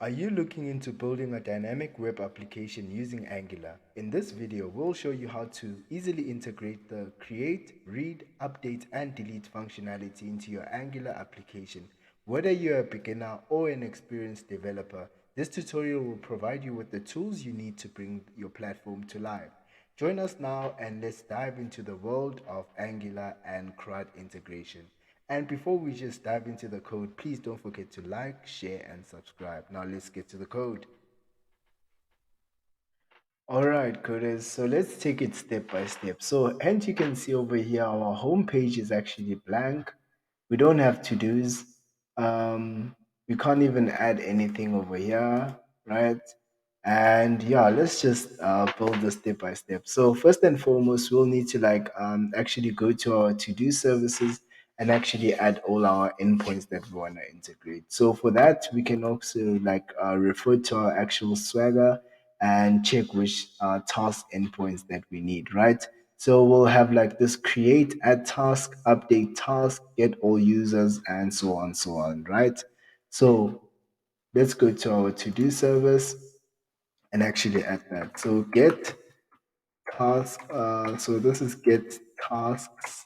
Are you looking into building a dynamic web application using Angular? In this video, we'll show you how to easily integrate the create, read, update, and delete functionality into your Angular application. Whether you're a beginner or an experienced developer, this tutorial will provide you with the tools you need to bring your platform to life. Join us now and let's dive into the world of Angular and CRUD integration. And before we just dive into the code, please don't forget to like, share, and subscribe. Now let's get to the code. All right, coders. So let's take it step by step. So, and you can see over here, our home page is actually blank. We don't have to-dos. We can't even add anything over here, right? And yeah, let's just build this step by step. So first and foremost, we'll need to actually go to our to-do services and actually add all our endpoints that we want to integrate. So for that, we can also refer to our actual Swagger and check which task endpoints that we need, right? So we'll have like this create, add task, update task, get all users, and so on, right? So let's go to our to-do service and actually add that. So get task, so this is get tasks.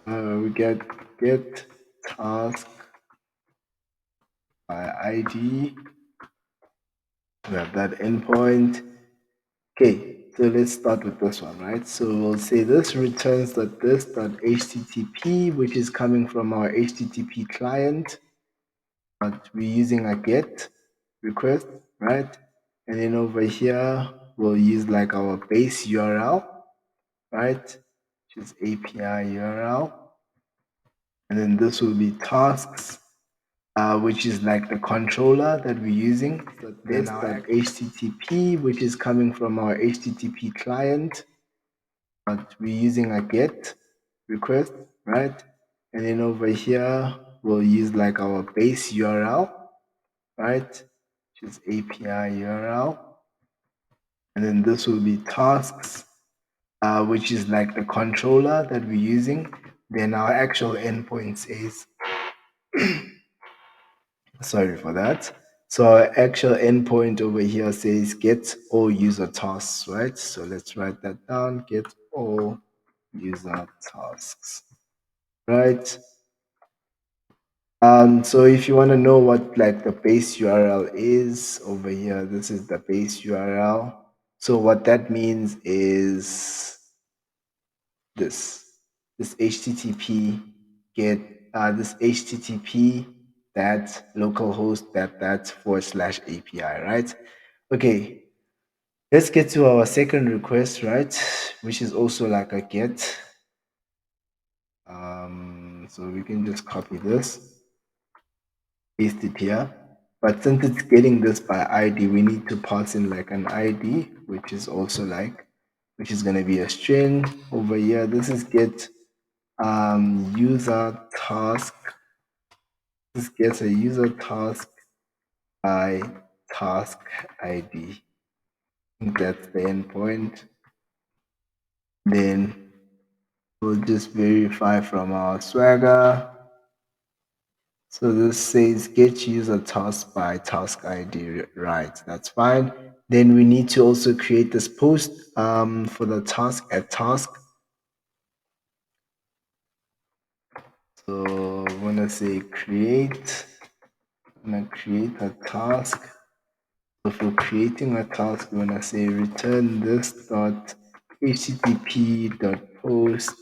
We get task by ID. We have that endpoint. Okay, so let's start with this one, right? So we'll say this returns .this.http, which is coming from our HTTP client, but we're using a get request, right? And then over here, we'll use like our base URL, right? Which is API URL. And then this will be tasks, which is like the controller that we're using. So this.http, which is coming from our HTTP client, but we're using a get request, right? And then over here, we'll use like our base URL, right? Which is API URL. And then this will be tasks, which is like the controller that we're using. Then our actual endpoint is, sorry for that. So our actual endpoint over here says get all user tasks, right? So let's write that down, get all user tasks, right? So if you want to know what like the base URL is over here, this is the base URL. So what that means is this HTTP get this HTTP that localhost that / API, right? Okay, let's get to our second request, right? Which is also like a get. So we can just copy this, paste it here. But since it's getting this by ID, we need to pass in like an ID, which is also like, which is going to be a string over here. This is get user task. This gets a user task by task ID. I think that's the endpoint. Then we'll just verify from our Swagger. So this says get user task by task ID, right? That's fine. Then we need to also create this post for the task at task. So I'm gonna say create. I'm gonna create a task. So for creating a task, we're gonna say return this dot http dot post,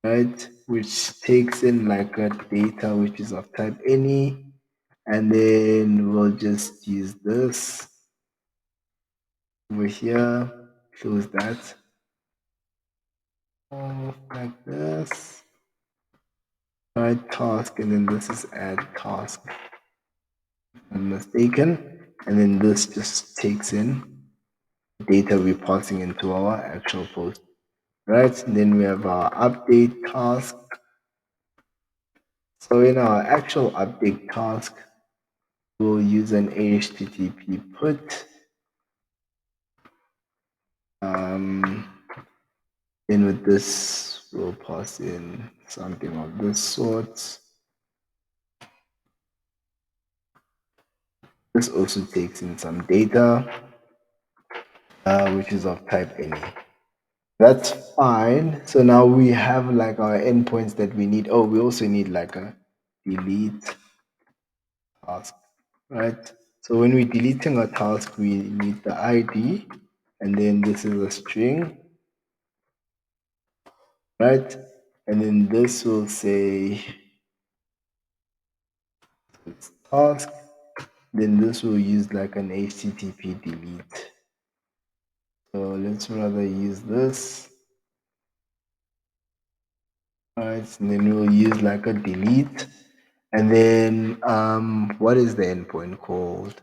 right? Which takes in like a data which is of type any. And then we'll just use this over here, close that, like this, right, task, and then this is add task, if I'm mistaken, and then this just takes in data we're passing into our actual post, right? And then we have our update task. So in our actual update task, we'll use an HTTP put. Then with this, we'll pass in something of this sort. This also takes in some data, which is of type any. That's fine. So now we have like our endpoints that we need. Oh, we also need like a delete task, right? So when we're deleting a task, we need the ID, and then this is a string, right? And then this will say it's task. Then this will use like an HTTP delete. So let's rather use this, right? And then we'll use like a delete. And then what is the endpoint called?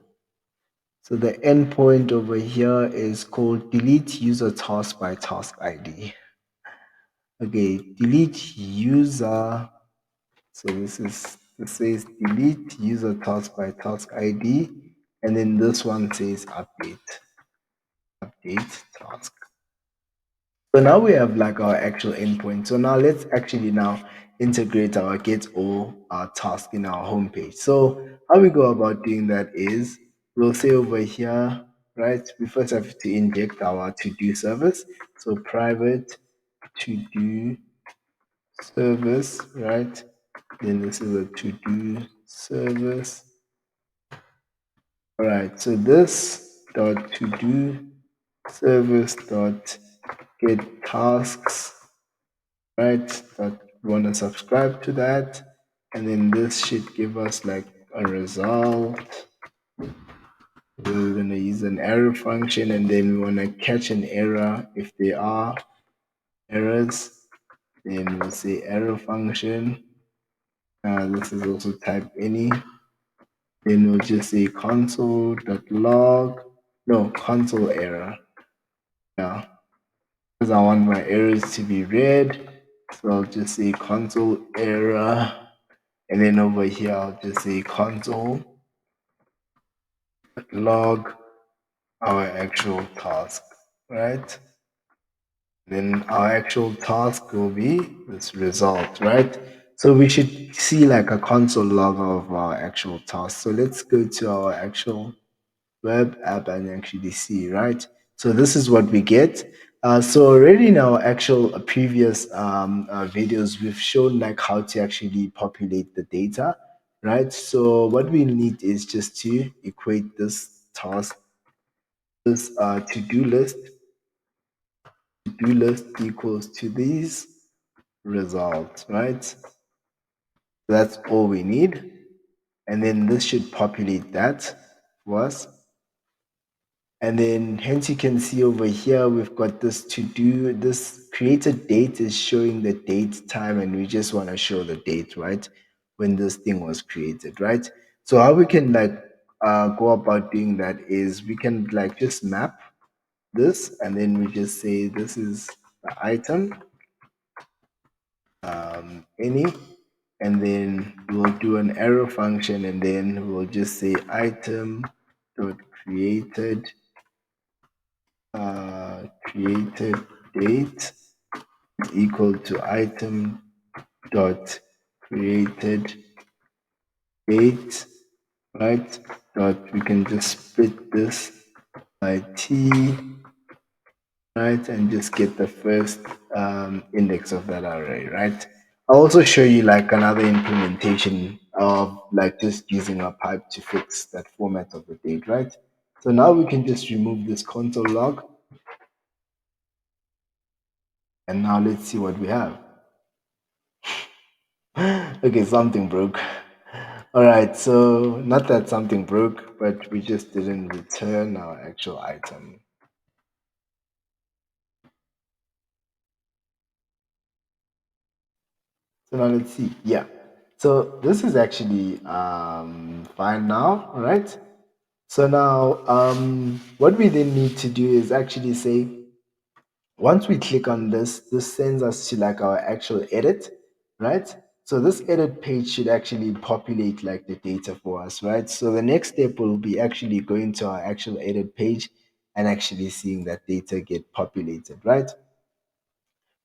So the endpoint over here is called delete user task by task ID. Okay, delete user. So this says delete user task by task ID, and then this one says update task. So now we have like our actual endpoint. So now let's actually now integrate our get all our task in our homepage. So how we go about doing that is we'll say over here, right? We first have to inject our to-do service. So private to-do service, right? Then this is a to-do service. All right, so this dot to-do service dot get tasks, right? That we want to subscribe to that, and then this should give us like a result. We're going to use an error function, and then we want to catch an error. If there are errors, then we'll say error function. This is also type any. Then we'll just say console.log. No, console error. Yeah, because I want my errors to be read. So I'll just say console error. And then over here, I'll just say console log our actual task, right? Then our actual task will be this result, right? So we should see like a console log of our actual task. So let's go to our actual web app and actually see, right? So this is what we get. So already in our actual previous videos, we've shown like how to actually populate the data, right? So what we need is just to equate this task, this to-do list equals to these results, right? So that's all we need. And then this should populate that for us. And then hence you can see over here, we've got this to do, this created date is showing the date time, and we just want to show the date, right? When this thing was created, right? So how we can like go about doing that is we can like just map this, and then we just say this is the item, any, and then we'll do an arrow function, and then we'll just say item dot created created date is equal to item dot created date, right? Dot, we can just split this by t, right? And just get the first index of that array, right? I'll also show you like another implementation of like just using a pipe to fix that format of the date, right? So now we can just remove this console log, and now let's see what we have. Okay, something broke. All right, so not that something broke, but we just didn't return our actual item. So now let's see. Yeah. So this is actually fine now, all right? So now what we then need to do is actually say, once we click on this, this sends us to like our actual edit, right? So this edit page should actually populate like the data for us, right? So the next step will be actually going to our actual edit page and actually seeing that data get populated, right?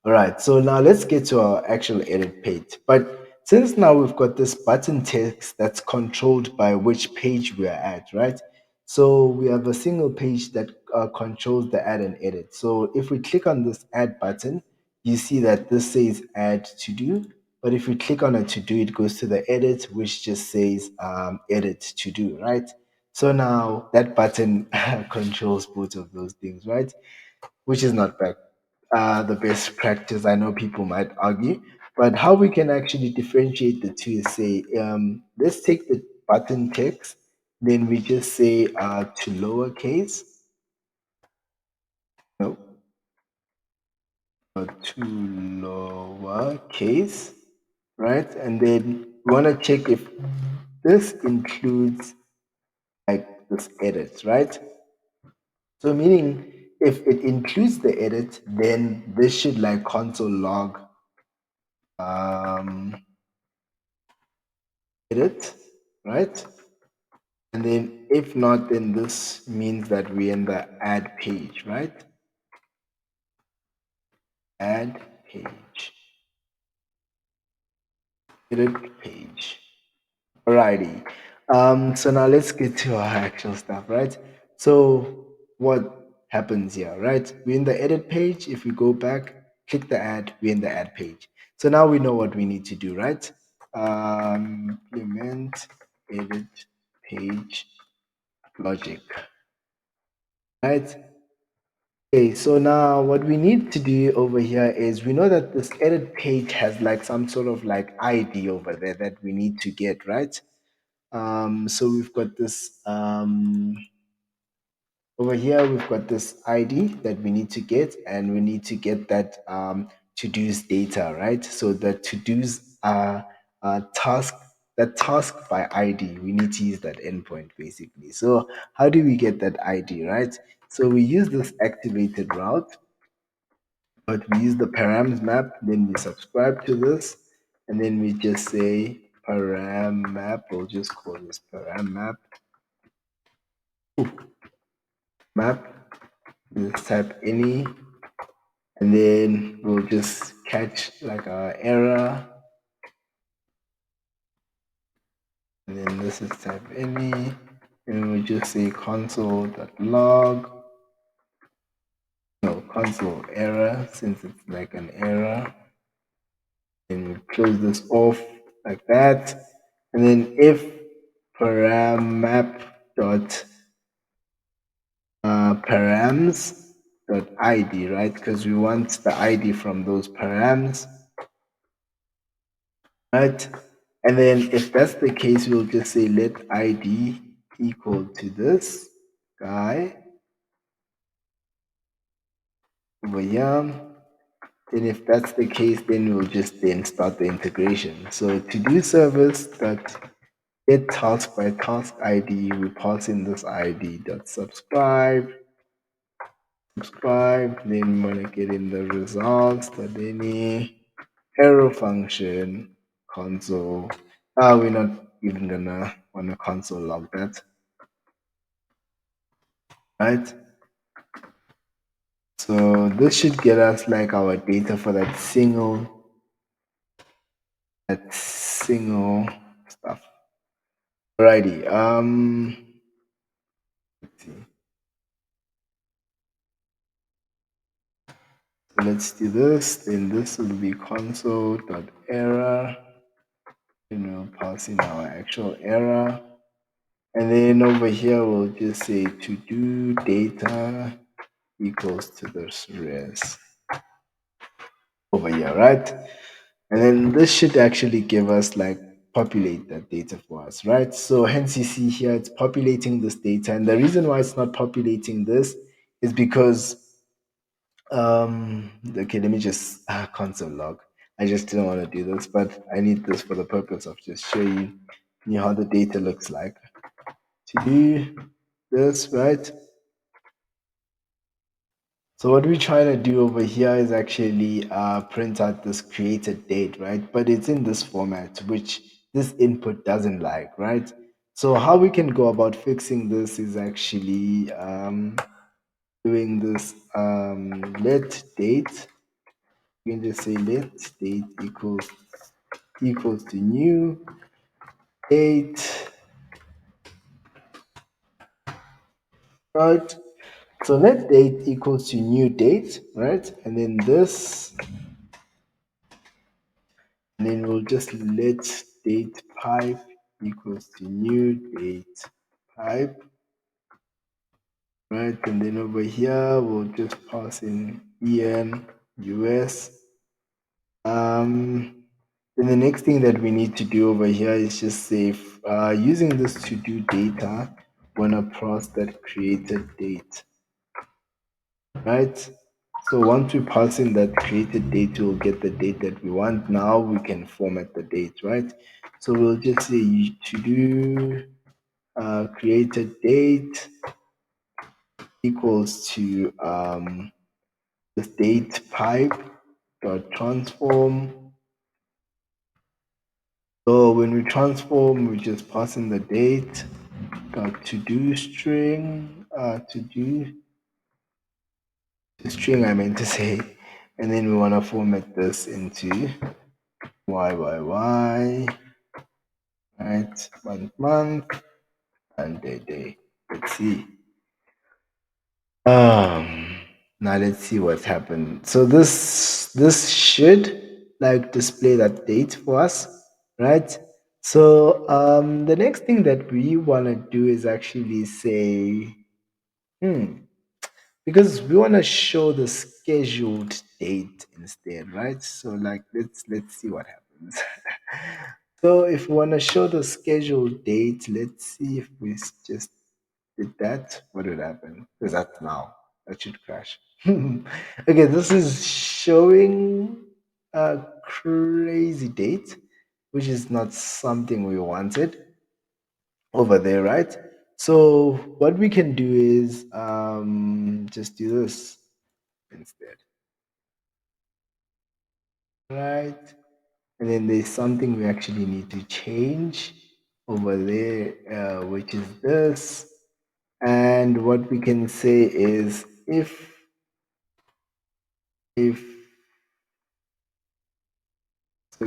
All right, so now let's get to our actual edit page. But since now we've got this button text that's controlled by which page we are at, right? So we have a single page that controls the add and edit. So if we click on this add button, you see that this says add to do. But if we click on a to do, it goes to the edit, which just says edit to do, right? So now that button controls both of those things, right? Which is not bad. The best practice. I know people might argue, but how we can actually differentiate the two is say, let's take the button text, then we just say to lowercase, no, to lowercase, right? And then we want to check if this includes like this edit, right? So meaning if it includes the edit, then this should like console log um, edit, right? And then if not, then this means that we're in the add page, right? Add page, edit page. Alrighty. So now let's get to our actual stuff, right? So what happens here, right? We're in the edit page. If we go back, click the add, we're in the add page. So now we know what we need to do, right? Implement edit page logic, right? Okay, so now what we need to do over here is we know that this edit page has like some sort of like ID over there that we need to get, right? So we've got this over here, we've got this ID that we need to get, and we need to get that to-dos data, right? So the to-dos task, that task by ID, we need to use that endpoint basically. So how do we get that ID, right? So we use this activated route, but we use the params map, then we subscribe to this, and then we just say param map, we'll just call this param map, map, just type any, and then we'll just catch like our error, and then this is type any, and we'll just say console.log, no, console error, since it's like an error, and we close this off like that, and then if param map dot params dot id, right? Because we want the ID from those params, right? And then if that's the case, we'll just say let ID equal to this guy over here. Then if that's the case, then we'll just then start the integration. So to do service dot get task by task ID, we pass in this ID dot subscribe, then we want to get in the results dot any arrow function console. We're not even gonna want to console log that, right? So this should get us like our data for that single stuff. Alrighty. Let's see. So let's do this. Then this will be console.error. Pass in our actual error. And then over here, we'll just say to do data equals to this res over here, right? And then this should actually give us like populate that data for us, right? So hence you see here, it's populating this data. And the reason why it's not populating this is because, okay, let me just console log. I just didn't want to do this, but I need this for the purpose of just showing you how the data looks like. To do this, right? So what we're trying to do over here is actually print out this created date, right? But it's in this format, which this input doesn't like, right? So how we can go about fixing this is actually doing this let date We can just say let date equals to new date, right? So let date equals to new date, right? And then this, and then we'll just let date pipe equals to new date pipe, right? And then over here, we'll just pass in en us. Then the next thing that we need to do over here is just say, using this to do data, want to pass that created date, right? So once we pass in that created date, we'll get the date that we want. Now we can format the date, right? So we'll just say to do created date equals to this date pipe dot transform. So when we transform, we just pass in the date dot to do string to do string, I meant to say, and then we want to format this into YYY, right? Month, and day. Let's see. Um, Now let's see what's happened. So this should like display that date for us, right? So the next thing that we want to do is actually say, because we want to show the scheduled date instead, right? So like let's see what happens. So if we want to show the scheduled date, let's see if we just did that, what would happen? Is that now? That should crash. Okay, this is showing a crazy date, which is not something we wanted over there, right? So what we can do is just do this instead, right? And then there's something we actually need to change over there, which is this. And what we can say is if so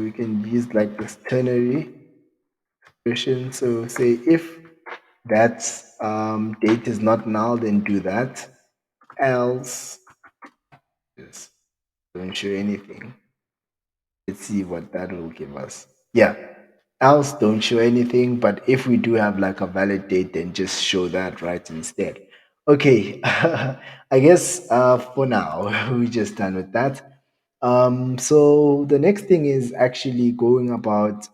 we can use like this ternary expression. So say if that date is not null, then do that. Else, just don't show anything. Let's see what that will give us. Yeah. Else don't show anything, but if we do have like a valid date, then just show that right instead. Okay. I guess for now we're just done with that. So the next thing is actually going about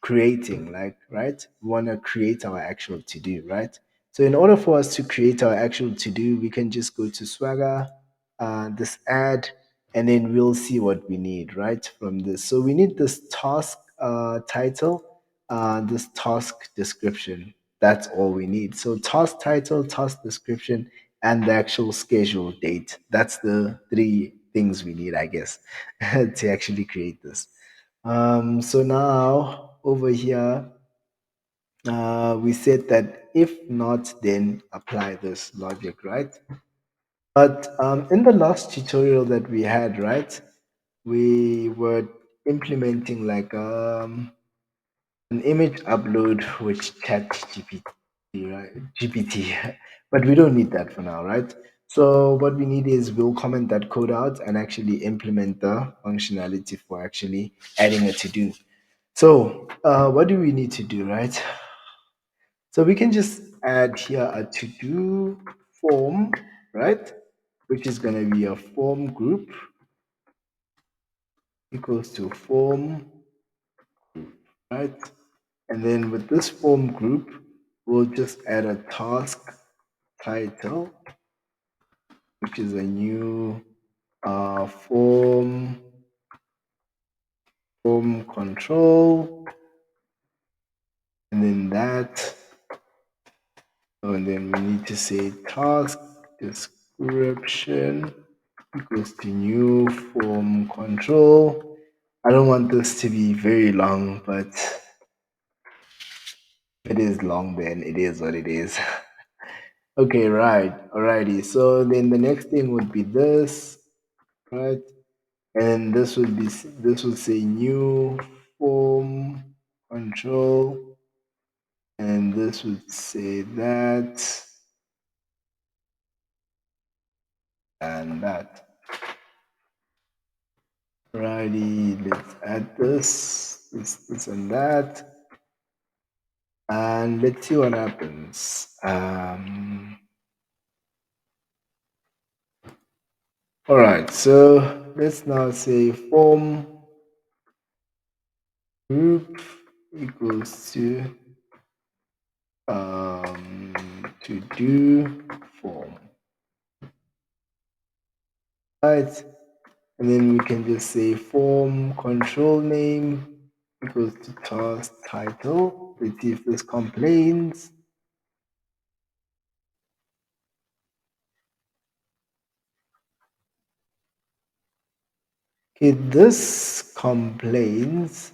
creating, like, right? We want to create our actual to do, right? So in order for us to create our actual to do, we can just go to Swagger, this add, and then we'll see what we need, right? From this. So we need this task title, this task description. That's all we need. So task title, task description, and the actual schedule date. That's the three things we need, I guess, to actually create this. So now over here, we said that if not, then apply this logic, right? But in the last tutorial that we had, right, we were implementing like an image upload with chat GPT, right? GPT, but we don't need that for now, right? So what we need is we'll comment that code out and actually implement the functionality for actually adding a to-do. So what do we need to do, right? So we can just add here a to-do form, right? Which is going to be a form group equals to form, right? And then with this form group, we'll just add a task title, which is a new form control, and then that, and then we need to say task description equals to new form control. I don't want this to be very long, but it is long, then it is what it is. Okay, right. Alrighty. So then the next thing would be this, right? and this would say new form control, and this would say that and that. Righty, let's add this and that, and let's see what happens. All right, so let's now say form group equals to do form, right? And then we can just say form control name equals to task title. Let's see if this complains. Okay, this complains.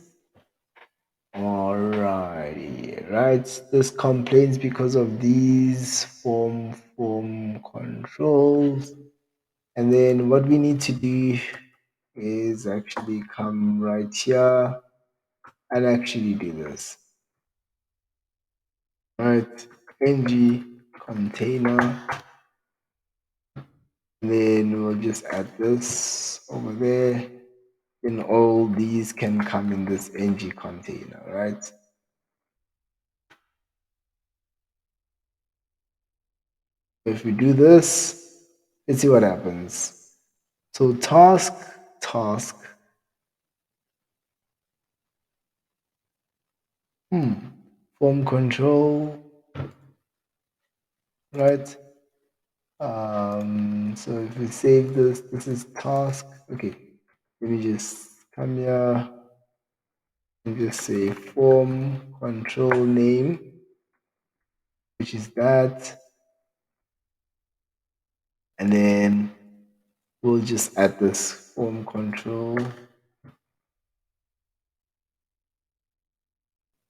Alrighty, right? This complains because of these form controls. And then what we need to do is actually come right here and actually do this. Right, ng container, then we'll just add this over there. Then all these can come in this ng container, right? If we do this, let's see what happens. So task, form control, right? So if we save this is task. Okay, let me just come here and just say form control name, which is that, and then we'll just add this form control,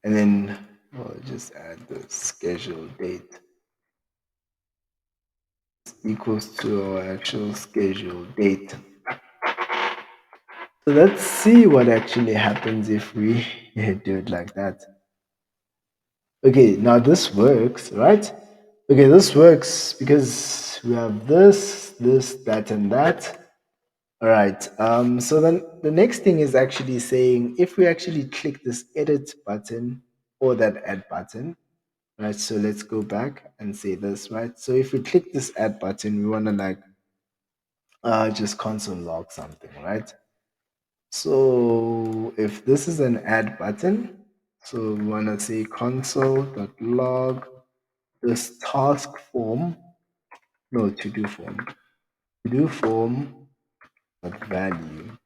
and then we'll just add the schedule date equals to our actual schedule date. So let's see what actually happens if we do it like that. Okay, now this works, right? Okay, this works because we have this, that, and that. All right. So then the next thing is actually saying if we actually click this edit button or that add button, right? So let's go back and say this, right? So if we click this add button, we want to like just console log something, right? So if this is an add button, so we want to say console.log this task form, no, to do form dot value.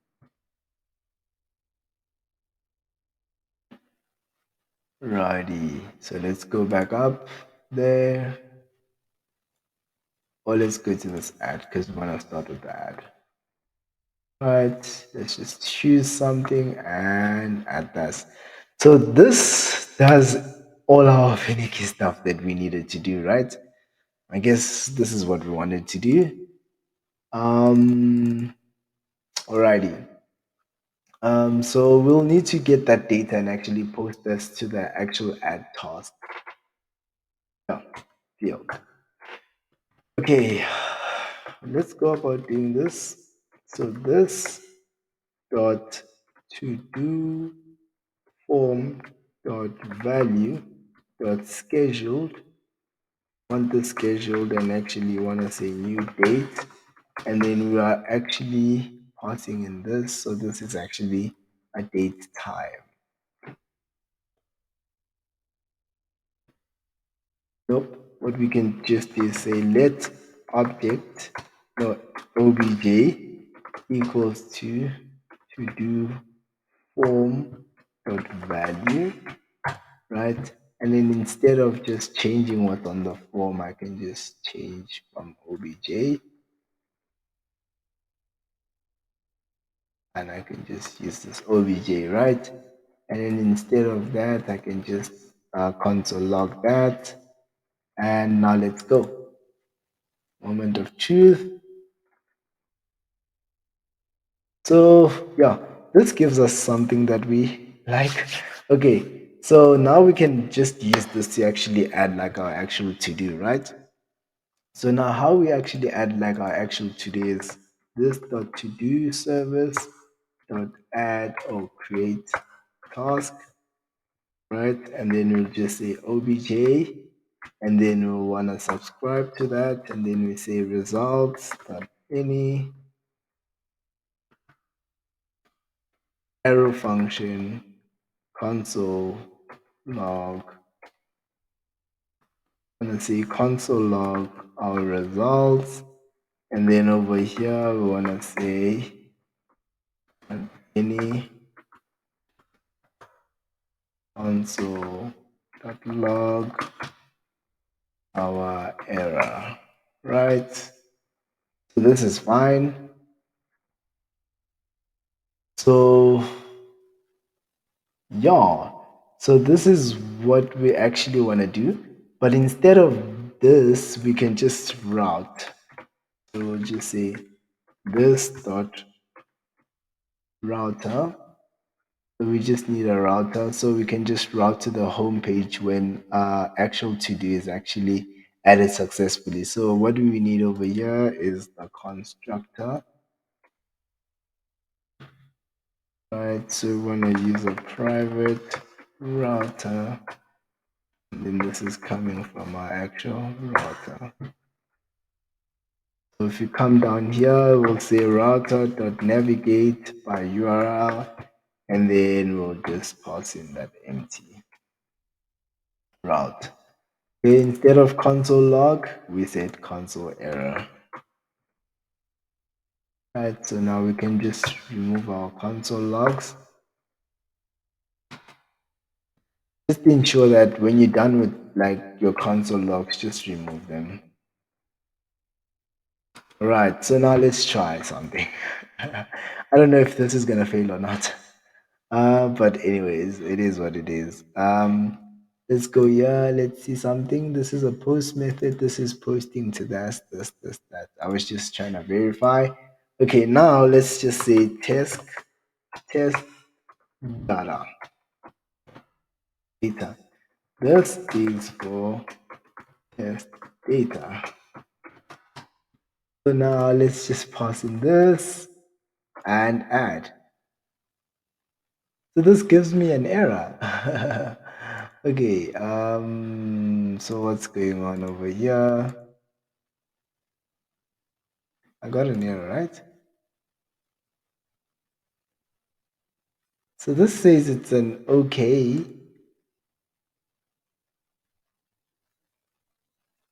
Righty. So let's go back up there. Or let's go to this ad because we want to start with the ad. Right, let's just choose something and add this. So this does all our finicky stuff that we needed to do, right? I guess this is what we wanted to do. Alrighty. So we'll need to get that data and actually post this to the actual ad task. No, field. Okay, let's go about doing this. So this dot to do form dot value dot scheduled. Want the scheduled and actually want to say new date, and then we are actually passing in this. So this is actually a date time. Nope. What we can just do is say let object no obj equals to do form dot value, right? And then instead of just changing what's on the form, I can just change from obj, and I can just use this obj, right? And then instead of that, I can just console log that, and now let's go. Moment of truth. So yeah, this gives us something that we like. Okay, so now we can just use this to actually add like our actual to-do, right? So now how we actually add like our actual to-do is this dot to-do service dot add or create task, right? And then we'll just say obj, and then we'll want to subscribe to that, and then we say results dot any arrow function console log. I'm gonna say console log our results, and then over here we wanna say any console log our error, right? So this is fine. So yeah, so this is what we actually want to do, but instead of this we can just route. So we'll just say this dot router. So we just need a router, so we can just route to the home page when actual to-do is actually added successfully. So what do we need over here is the constructor, right? So we want to use a private router, and then this is coming from our actual router. So if you come down here, we'll say router.navigate by URL, and then we'll just pass in that empty route. Okay, instead of console log, we said console error. Right, so now we can just remove our console logs. Just ensure that when you're done with like your console logs, just remove them. Right, so now let's try something. I don't know if this is gonna fail or not. But anyways, it is what it is. Let's go here. Let's see something. This is a post method. This is posting to this, that. I was just trying to verify. Okay, now let's just say test data. Data. This is for test data. So now let's just pass in this and add. So this gives me an error. Okay, so what's going on over here? I got an error, right? So this says it's an okay.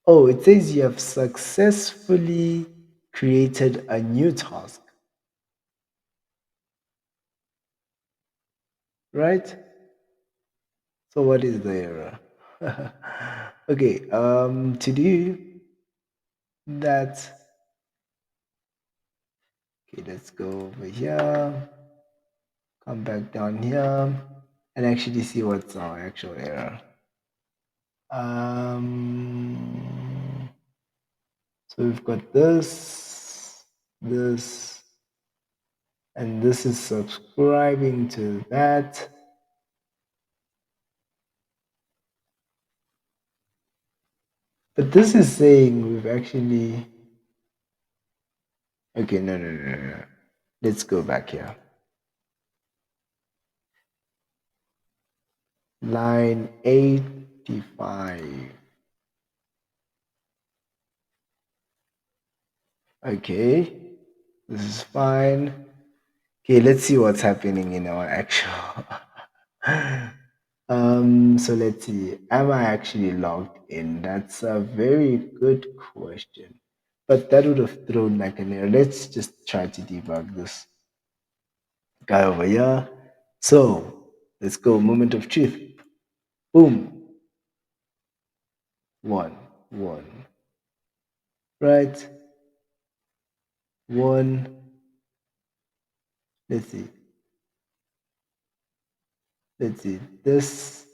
Oh, it says you have successfully created a new task, right? So what is the error? Okay, to do that, okay, let's go over here, come back down here, and actually see what's our actual error. So we've got this, and this is subscribing to that. But this is saying we've actually, okay, no. Let's go back here. Line 85. Okay, this is fine. Okay, let's see what's happening in our actual. So let's see. Am I actually logged in? That's a very good question. But that would have thrown like an error. Let's just try to debug this guy over here. So let's go. Moment of truth. Boom. One. Right. One. Let's see. Let's see. This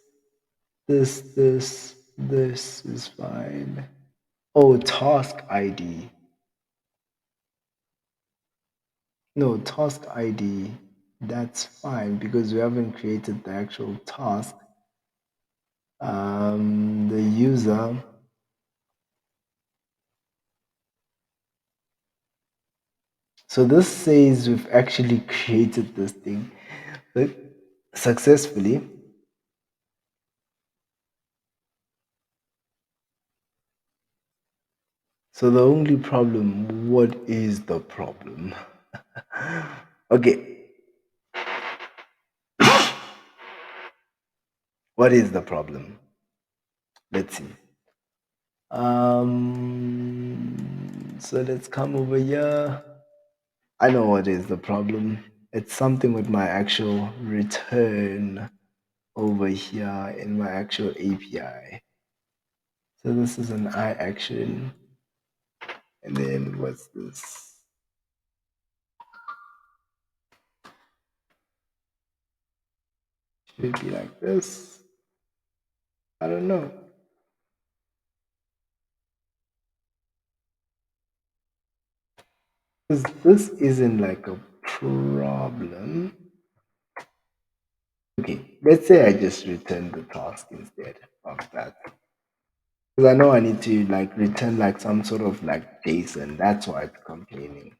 is fine. Oh, task ID. No, task ID, that's fine because we haven't created the actual task. The user, so this says we've actually created this thing but successfully. So the only problem, what is the problem? Okay, what is the problem? Let's see. So let's come over here. I know what is the problem. It's something with my actual return over here in my actual API. So this is an I action. And then what's this? Should be like this. I don't know. Because this isn't like a problem. Okay, let's say I just return the task instead of that. Because I know I need to like return like some sort of like JSON. That's why it's complaining.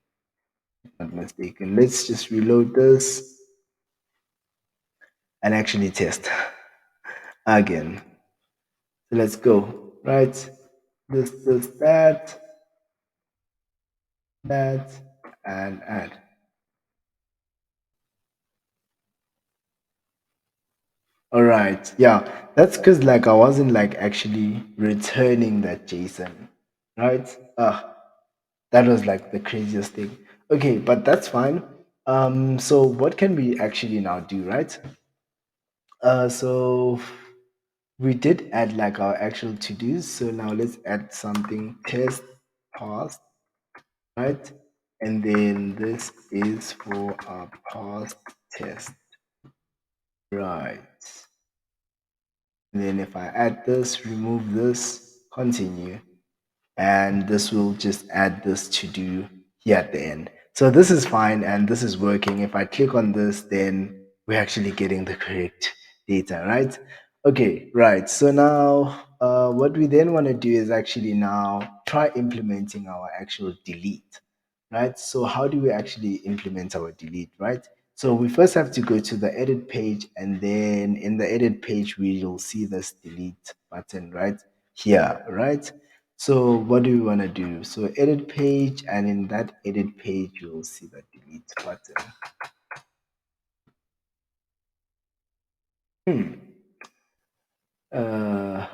If I'm not mistaken. Let's just reload this and actually test again. So let's go. Right? This, that, and add. All right. Yeah, that's because like I wasn't like actually returning that JSON, right? That was like the craziest thing. Okay, but that's fine. So what can we actually now do, right? So we did add like our actual to-dos. So now let's add something test past, right? And then this is for our past test, right? And then if I add this, remove this, continue, and this will just add this to do here at the end. So this is fine and this is working. If I click on this, then we're actually getting the correct data, right? Okay, right. So now what we then want to do is actually now try implementing our actual delete, right? So how do we actually implement our delete, right? So we first have to go to the edit page, and then in the edit page, we will see this delete button right here, right? So what do we want to do? So edit page, and in that edit page, you'll see the delete button. Uh,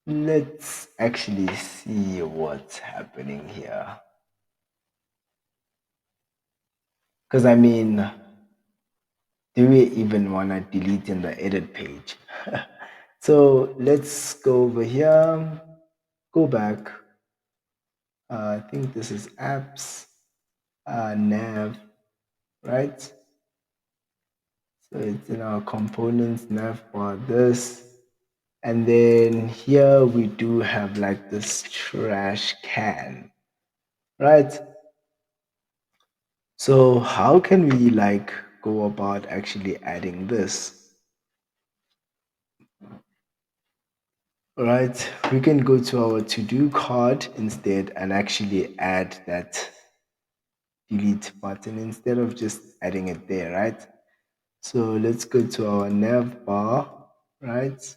let's actually see what's happening here. Because I mean, do we even want to delete in the edit page? So let's go over here, go back. I think this is apps, nav, right? So it's in our components, nav bar this. And then here we do have like this trash can, right? So how can we like go about actually adding this? Right, we can go to our to-do card instead and actually add that delete button instead of just adding it there, right? So let's go to our nav bar, right?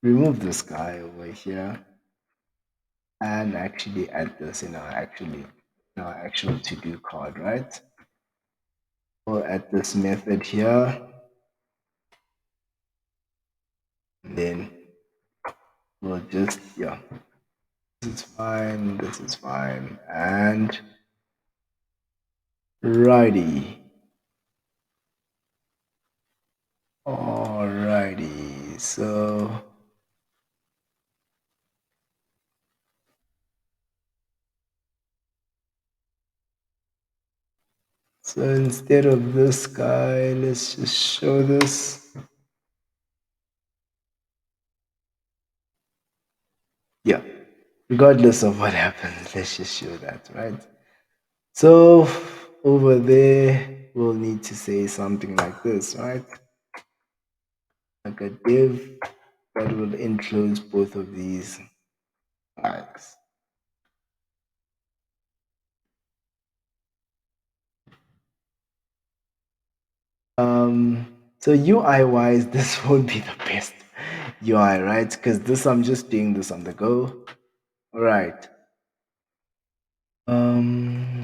Remove this guy over here and actually add this in our actual to-do card, right? We'll add this method here, and then we'll just, yeah, this is fine, and righty. Alrighty, so instead of this guy, let's just show this. Yeah. regardless of what happens. Let's just show that, right? So over there, we'll need to say something like this, right? Like a div that will enclose both of these flags. So UI wise, this won't be the best UI, right? Because this I'm just doing this on the go. All right.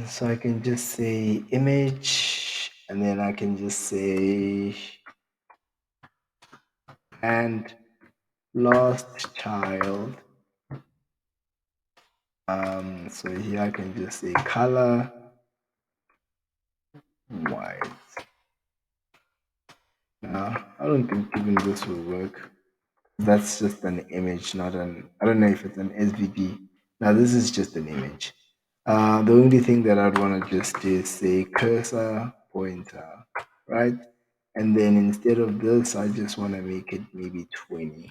So I can just say image, and then I can just say and lost child. So here I can just say color white. Now I don't think even this will work. That's just an image, not an. I don't know if it's an SVG. Now this is just an image. The only thing that I'd want to just do is say cursor pointer, right? And then instead of this, I just want to make it maybe 20.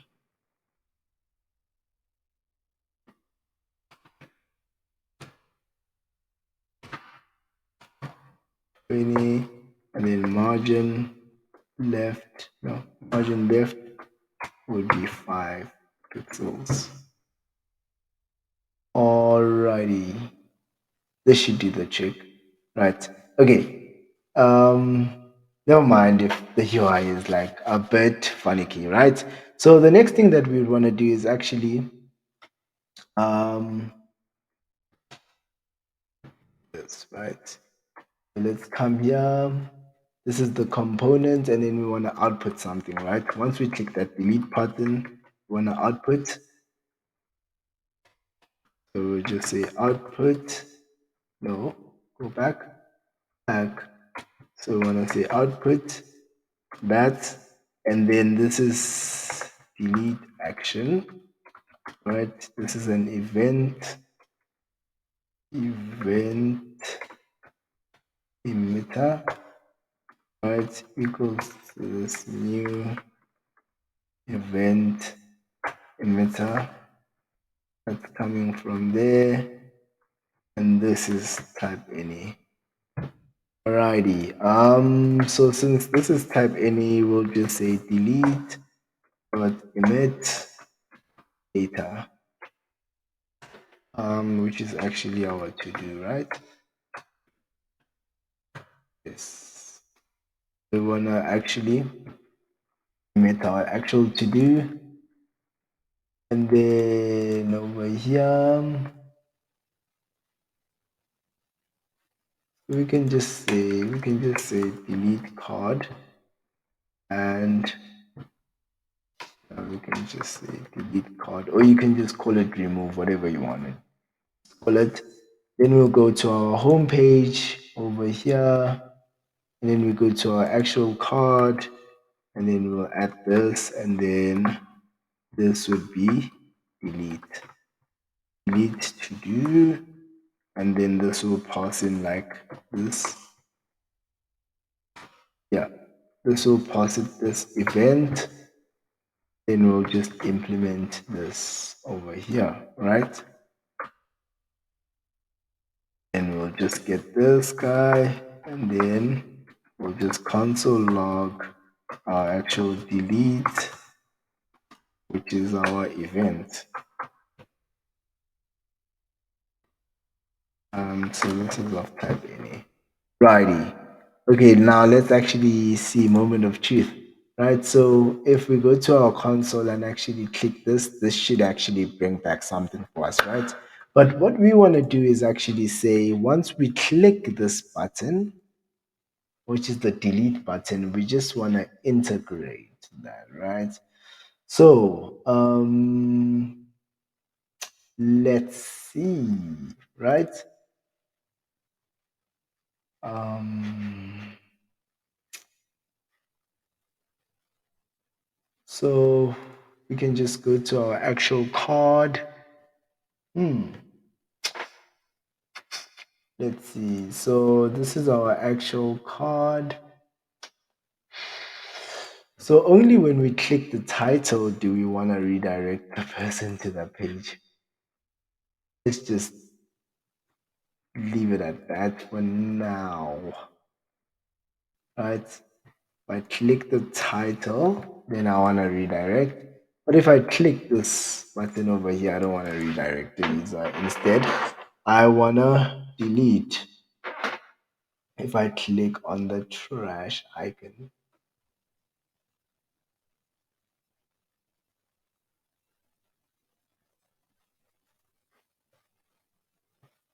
20, and then margin left would be 5 pixels. Alrighty, this should do the trick, right? Okay, never mind if the UI is like a bit finicky, right? So the next thing that we would want to do is actually this, right? So let's come here. This is the component, and then we want to output something, right? Once we click that delete button, we want to output. So we'll just say output. No, go back. So we want to say output that, and then this is delete action, right? This is an event emitter, right? Equals to this new event emitter that's coming from there, and this is type any. Alrighty. So since this is type any, we'll just say delete dot emit data, which is actually our to do, right? Yes. We wanna actually emit our actual to do, and then over here we can just say delete card, and we can just say delete card, or you can just call it remove, whatever you want it. Call it. Then we'll go to our home page over here, and then we go to our actual card, and then we'll add this, and then this would be delete to do, and then this will pass in like this. Yeah, this will pass it this event, then we'll just implement this over here, right? And we'll just get this guy, and then we'll just console log our actual delete, which is our event. So this is of type any. Righty. Okay, now let's actually see moment of truth. Right, so if we go to our console and actually click this should actually bring back something for us, right? But what we want to do is actually say once we click this button, which is the delete button, we just want to integrate that, right? So let's see, right? So we can just go to our actual card. Let's see. So this is our actual card. So only when we click the title do we want to redirect the person to the page. let's just leave it at that for now. Right? If I click the title, then I want to redirect. But if I click this button over here, I don't want to redirect the user. Instead, I want to delete. If I click on the trash icon,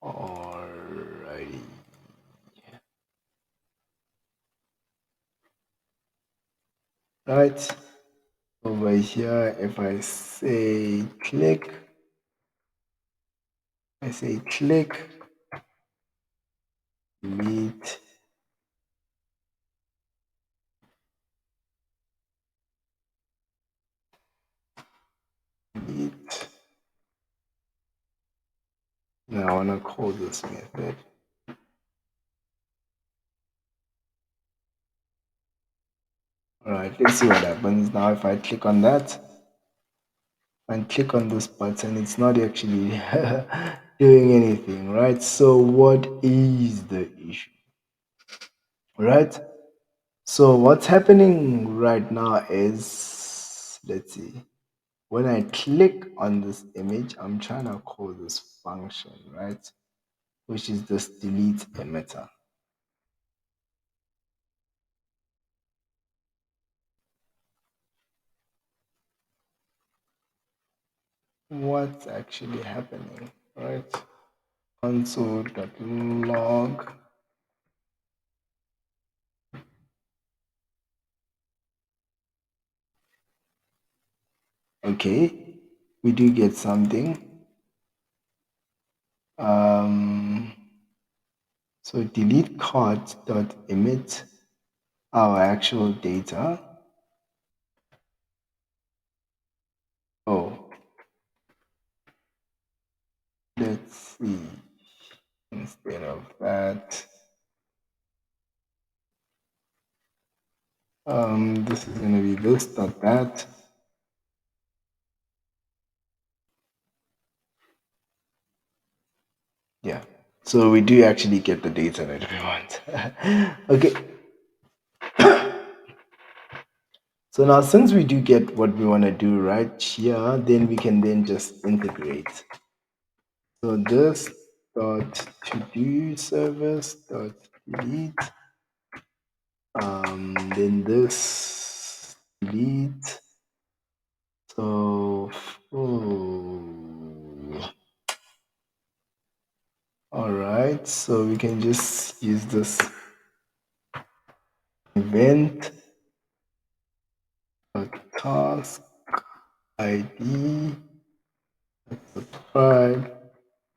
alrighty. Right over here, if I say click, I say click, delete, delete. Now I want to call this method. Alright, let's see what happens now if I click on that and click on this button. It's not actually doing anything, right? So what is the issue? Right? So what's happening right now is, let's see, when I click on this image, I'm trying to call this function, right? Which is this delete emitter. What's actually happening, right? Console.log. Okay, we do get something. So delete card.emit our actual data. Oh, let's see. Instead of that, this is going to be this dot that. Yeah. So we do actually get the data that we want. Okay. So now since we do get what we want to do right here, then we can then just integrate. So this dot to do service dot delete, then this delete. So all right, so we can just use this event task ID subscribe.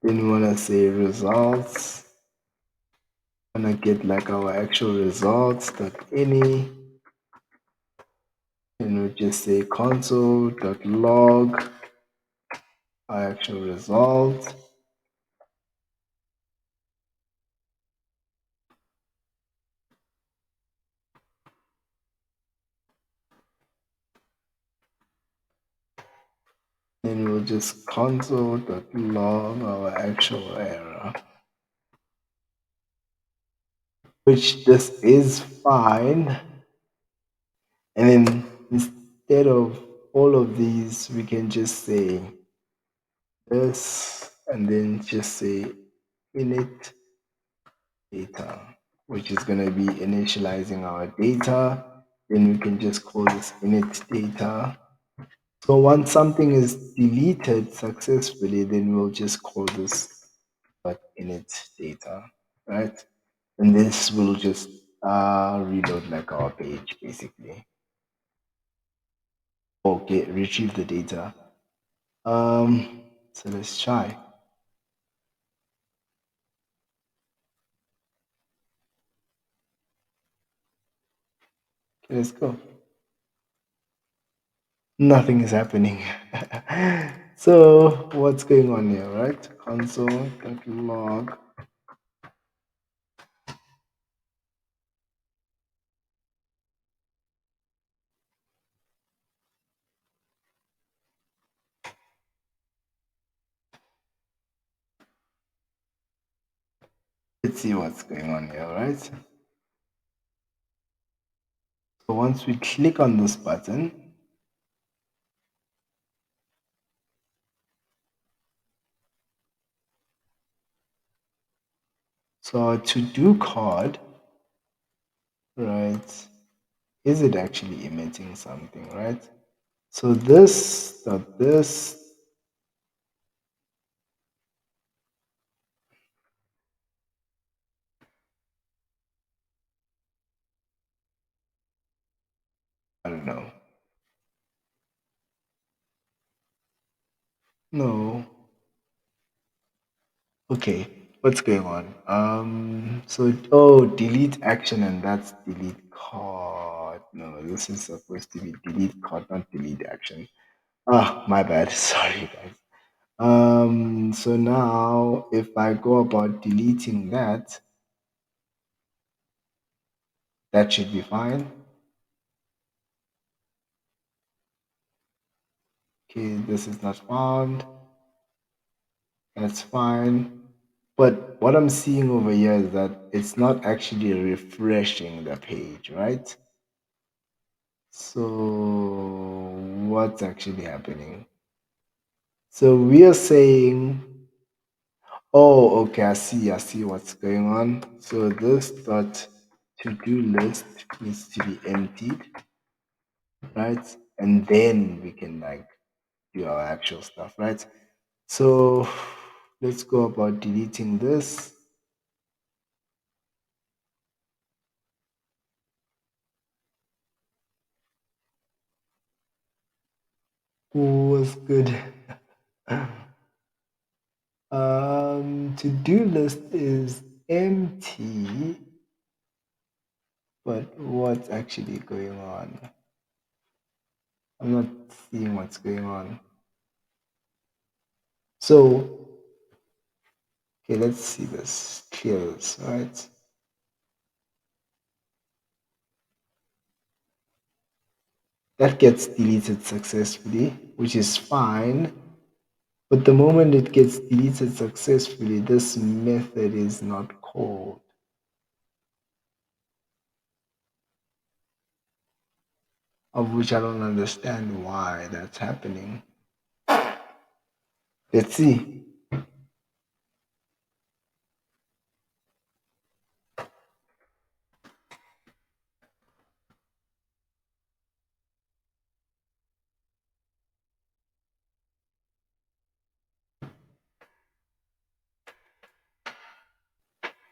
Then we want to say results. Want to get like our actual results dot any. Then we'll just say console dot log our actual result. Then we'll just console dot log our actual error, which this is fine. And then instead of all of these, we can just say this and then just say init data, which is going to be initializing our data. Then we can just call this init data. So once something is deleted successfully, then we'll just call this init data, right? And this will just reload like our page basically. Okay, retrieve the data. So let's try. Okay, let's go. Nothing is happening. So what's going on here, right? Console.log. Let's see what's going on here, right? So once we click on this button, so our to-do card, right, is it actually emitting something, right? So this, I don't know. No. Okay, what's going on? So oh, delete action, and that's delete card. No, this is supposed to be delete card, not delete action. Ah, my bad. Sorry, guys. So now if I go about deleting that, that should be fine. Okay, this is not found. That's fine. But what I'm seeing over here is that it's not actually refreshing the page, right? So what's actually happening? So we are saying, oh, okay, I see what's going on. So this dot to-do list needs to be emptied, right? And then we can like do our actual stuff, right? So let's go about deleting this. Was good. To-do list is empty, but what's actually going on? I'm not seeing what's going on. So, okay, let's see this. Clear this, right? That gets deleted successfully, which is fine. But the moment it gets deleted successfully, this method is not called, of which I don't understand why that's happening. Let's see.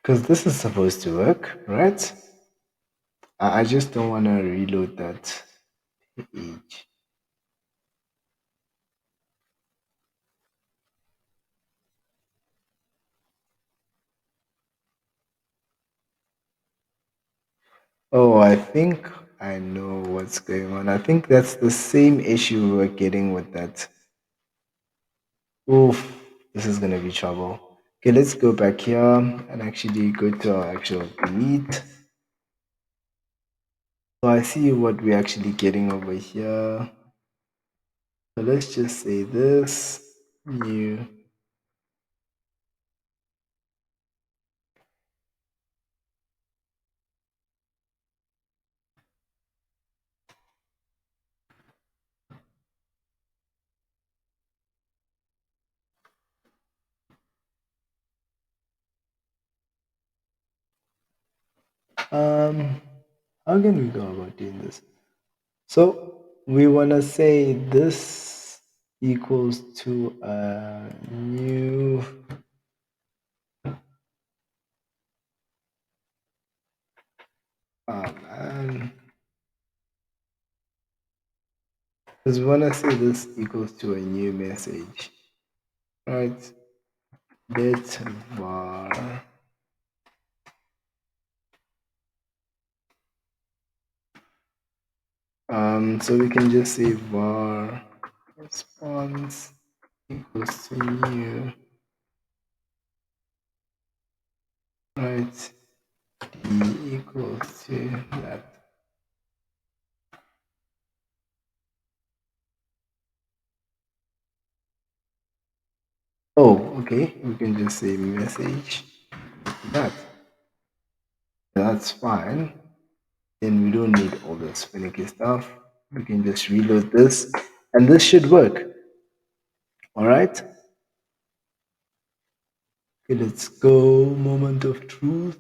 Because this is supposed to work, right? I just don't want to reload that page. Oh, I think I know what's going on. I think that's the same issue we're getting with that. Oof, this is gonna be trouble. Okay, let's go back here and actually go to our actual delete. So I see what we're actually getting over here. So let's just say this new. Um, how can we go about doing this? So we wanna say this equals to a new man. Because we wanna say this equals to a new message, right? Let var so we can just say var response equals to new, right? D equals to that. Oh, okay. We can just say message that. That's fine. Then we don't need all this finicky stuff. We can just reload this and this should work. All right. Okay, let's go. Moment of truth.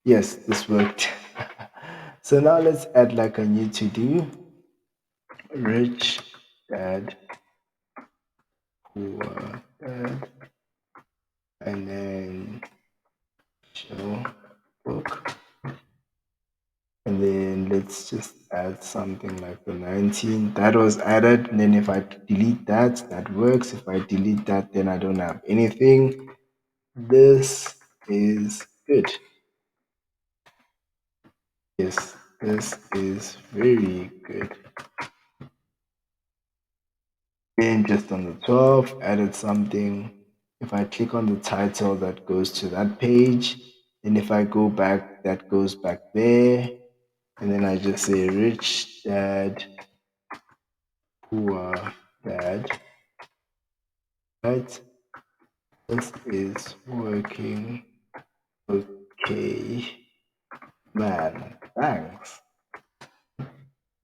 Yes, this worked. So now let's add like a new to do. Rich dad, poor dad, and then show book. And then let's just add something like the 19. That was added. And then if I delete that, that works. If I delete that, then I don't have anything. This is good. Yes, this is very good. Then just on the 12, added something. If I click on the title, that goes to that page. And if I go back, that goes back there. And then I just say rich dad, poor dad, right? This is working okay, man. Thanks.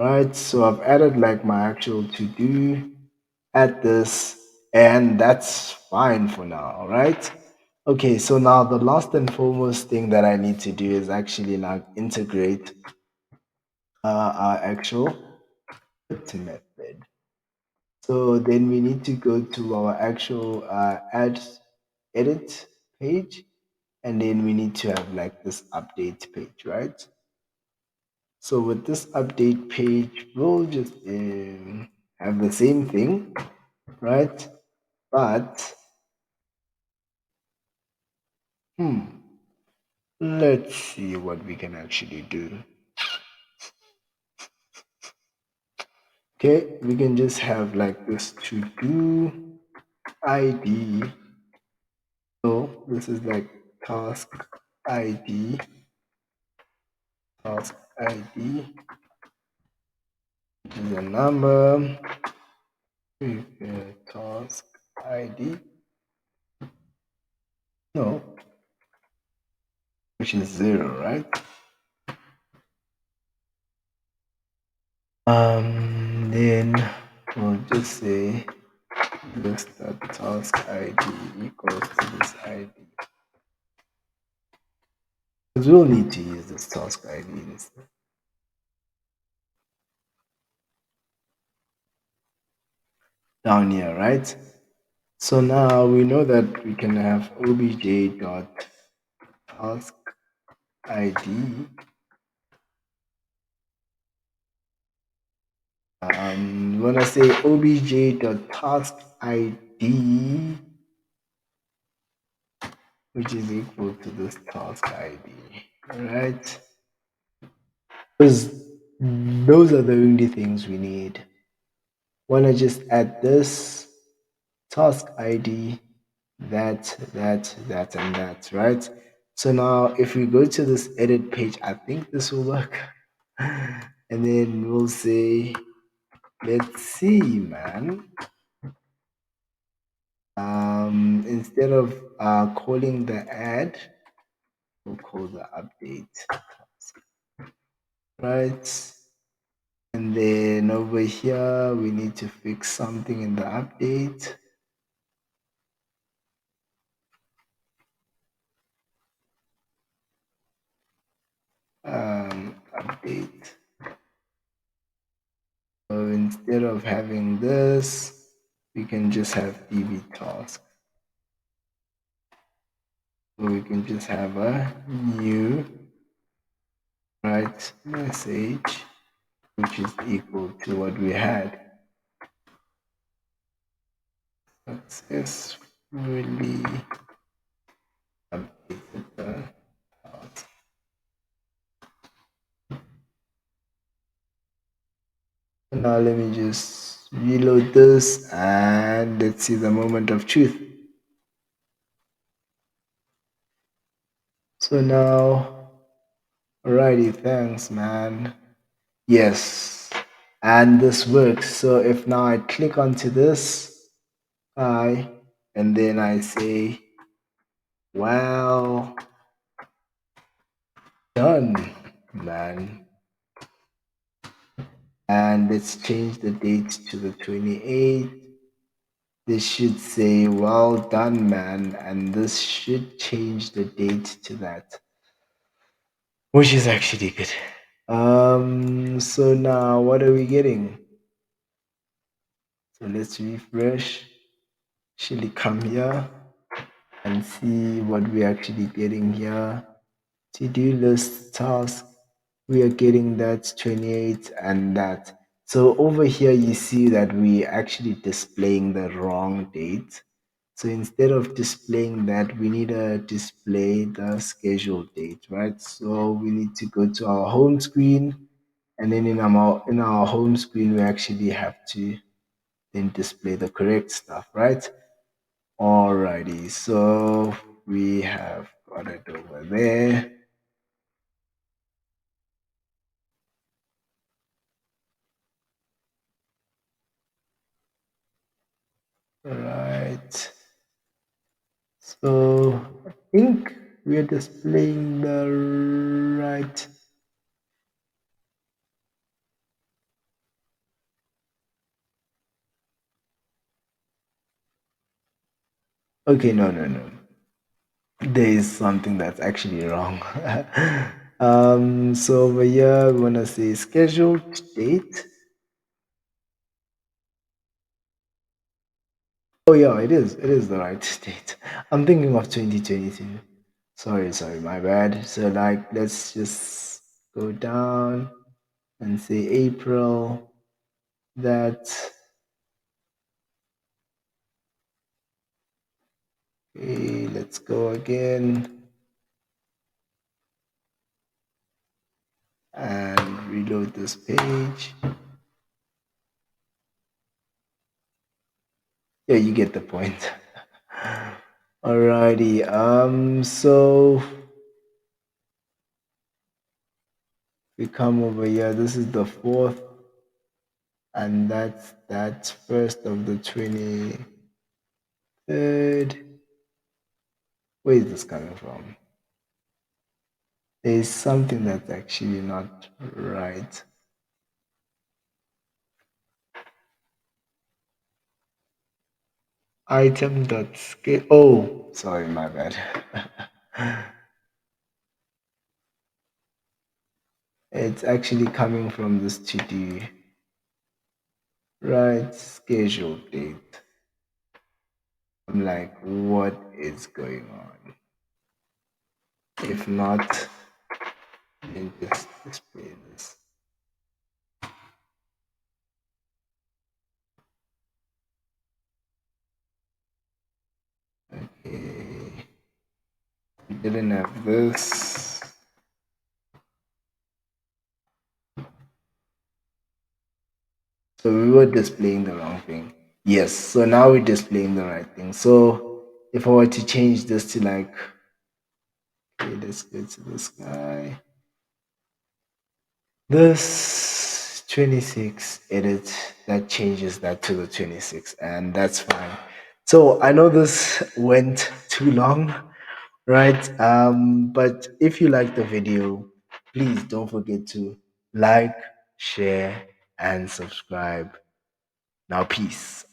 Right, so I've added like my actual to do at this, and that's fine for now, right? Okay, so now the last and foremost thing that I need to do is actually like integrate our actual method. So then we need to go to our actual add edit page, and then we need to have like this update page, right? So with this update page, we'll just have the same thing, right? But let's see what we can actually do. Okay, we can just have like this to do ID. So this is like task ID, task ID is a number, task ID, no, which is 0, right? Then we'll just say this dot task ID equals to this ID. Because we'll need to use this task ID instead. Down here, right? So now we know that we can have obj dot task ID. When I say obj dot task ID, which is equal to this task ID, right? Because those are the only things we need. Want to just add this task ID, that, and that, right? So now if we go to this edit page, I think this will work. And then we'll say, let's see, man. Instead of calling the add, we'll call the update, right? And then over here, we need to fix something in the update. Update. So instead of having this, we can just have db task. So we can just have a new write message, which is equal to what we had. Successfully updated the task. Now let me just reload this and let's see the moment of truth. So now, alrighty, thanks, man. Yes, and this works. So if now I click onto this guy and then I say, well done, man. And let's change the date to the 28th. This should say, well done, man. And this should change the date to that, which is actually good. So now what are we getting? So let's refresh. Actually come here and see what we're actually getting here. To-do list task, we are getting that 28 and that. So over here, you see that we actually displaying the wrong date. So instead of displaying that, we need to display the scheduled date, right? So we need to go to our home screen, and then in our home screen, we actually have to then display the correct stuff, right? Alrighty, so we have got it over there. Right. So I think we are displaying the right. Okay, no, no, no. There is something that's actually wrong. So over here, we want to say scheduled date. Oh yeah, it is. It is the right date. I'm thinking of 2022. Sorry, sorry, my bad. So like, let's just go down and say April. That. Okay, let's go again and reload this page. Yeah, you get the point. Alrighty. So we come over here. This is the fourth, and that's first of the 23rd. Where is this coming from? There is something that's actually not right. Item dot scale. Oh, sorry, my bad. It's actually coming from this to do right schedule date. I'm like, what is going on? If not, then just display this. Okay, we didn't have this. So we were displaying the wrong thing. Yes, so now we're displaying the right thing. So if I were to change this to like, okay, let's go to this guy. This 26 edit, that changes that to the 26, and that's fine. So I know this went too long, right? But if you like the video, please don't forget to like, share, and subscribe. Now, peace.